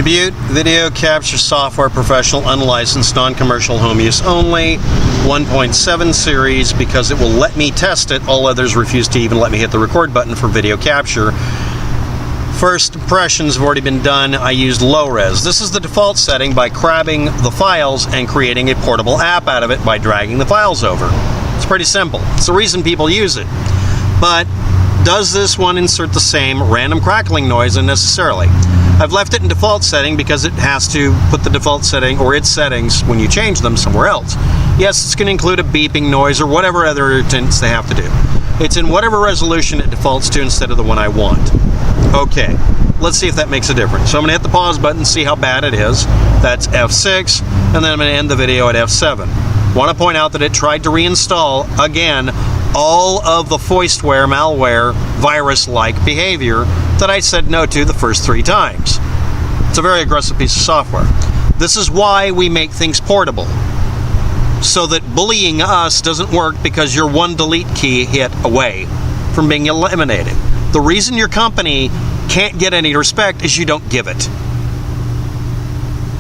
Debut video capture software, professional, unlicensed, non-commercial, home use only, 1.7 series, because it will let me test it. All others refuse to even let me hit the record button for video capture. First impressions have already been done. I used low res. This is the default setting by grabbing the files and creating a portable app out of it by dragging the files over. It's pretty simple. It's the reason people use it. But does this one insert the same random crackling noise unnecessarily? I've left it in default setting because it has to put the default setting or its settings when you change them somewhere else. Yes, it's going to include a beeping noise or whatever other irritants they have to do. It's in whatever resolution it defaults to instead of the one I want. Okay, let's see if that makes a difference. So I'm going to hit the pause button and see how bad it is. That's F6, and then I'm going to end the video at F7. Want to point out that it tried to reinstall, again, all of the foistware, malware, virus-like behavior that I said no to the first 3 times. It's a very aggressive piece of software. This is why we make things portable, so that bullying us doesn't work because you're one delete key hit away from being eliminated. The reason your company can't get any respect is you don't give it.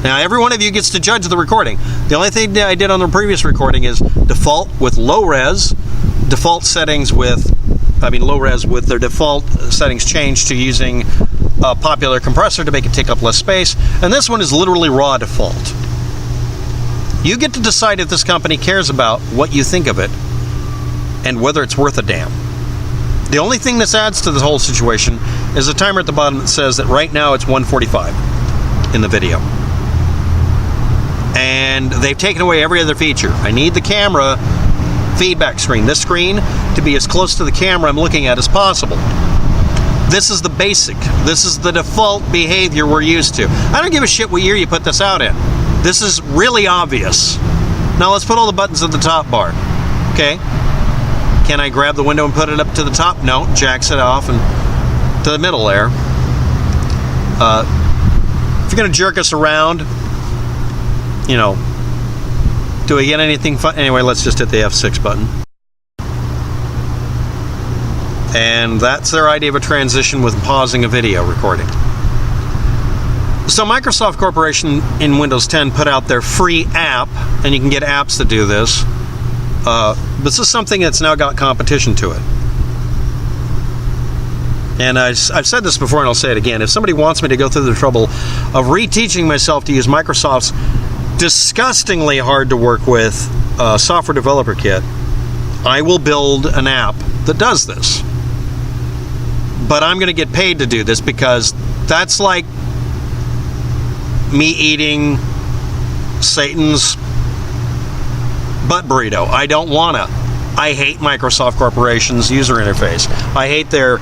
Now, every one of you gets to judge the recording. The only thing that I did on the previous recording is default with low res, default settings with, low res with their default settings changed to using a popular compressor to make it take up less space. And this one is literally raw default. You get to decide if this company cares about what you think of it and whether it's worth a damn. The only thing this adds to the whole situation is a timer at the bottom that says that right now it's 1:45 in the video. And they've taken away every other feature. I need the camera feedback screen, this screen, to be as close to the camera I'm looking at as possible. This is the basic. This is the default behavior we're used to. I don't give a shit what year you put this out in. This is really obvious. Now let's put all the buttons at the top bar. Okay. Can I grab the window and put it up to the top? No, jacks it off and to the middle there. If you're going to jerk us around, do we get anything fun? Anyway, let's just hit the F6 button. And that's their idea of a transition with pausing a video recording. So Microsoft Corporation in Windows 10 put out their free app, and you can get apps that do this. But this is something that's now got competition to it. And I've said this before and I'll say it again. If somebody wants me to go through the trouble of reteaching myself to use Microsoft's disgustingly hard to work with software developer kit, I will build an app that does this. But I'm going to get paid to do this because that's like me eating Satan's butt burrito. I don't want to. I hate Microsoft Corporation's user interface. I hate their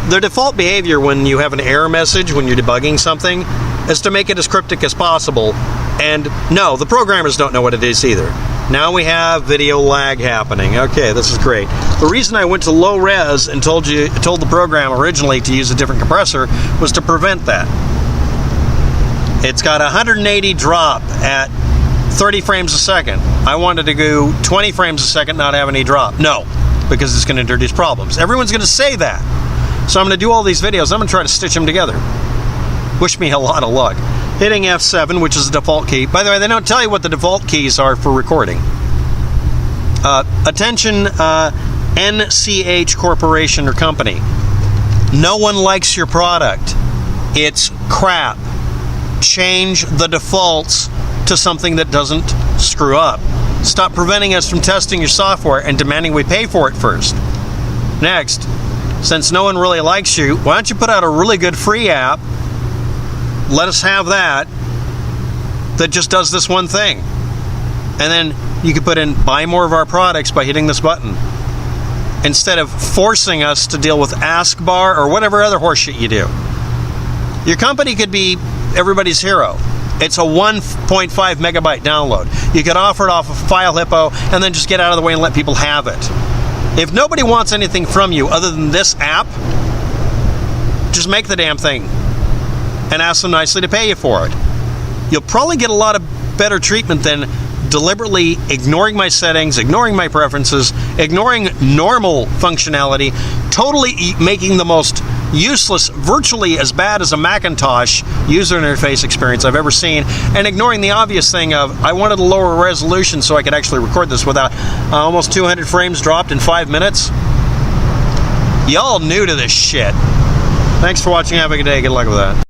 default behavior when you have an error message when you're debugging something is to make it as cryptic as possible. And no, the programmers don't know what it is either. Now we have video lag happening. Okay, this is great. The reason I went to low res and told the program originally to use a different compressor was to prevent that. It's got 180 drop at 30 frames a second. I wanted to go 20 frames a second, not have any drop. No, because it's going to introduce problems. Everyone's going to say that. So I'm going to do all these videos. I'm going to try to stitch them together. Wish me a lot of luck. Hitting F7, which is the default key. By the way, they don't tell you what the default keys are for recording. Attention, NCH Corporation or company. No one likes your product. It's crap. Change the defaults to something that doesn't screw up. Stop preventing us from testing your software and demanding we pay for it first. Next, since no one really likes you, why don't you put out a really good free app? Let us have that just does this one thing. And then you could put in buy more of our products by hitting this button. Instead of forcing us to deal with AskBar or whatever other horseshit you do. Your company could be everybody's hero. It's a 1.5 megabyte download. You could offer it off of FileHippo and then just get out of the way and let people have it. If nobody wants anything from you other than this app, just make the damn thing and ask them nicely to pay you for it. You'll probably get a lot of better treatment than deliberately ignoring my settings, ignoring my preferences, ignoring normal functionality, totally making the most useless, virtually as bad as a Macintosh user interface experience I've ever seen, and ignoring the obvious thing of I wanted a lower resolution so I could actually record this without almost 200 frames dropped in 5 minutes. Y'all new to this shit. Thanks for watching. Have a good day. Good luck with that.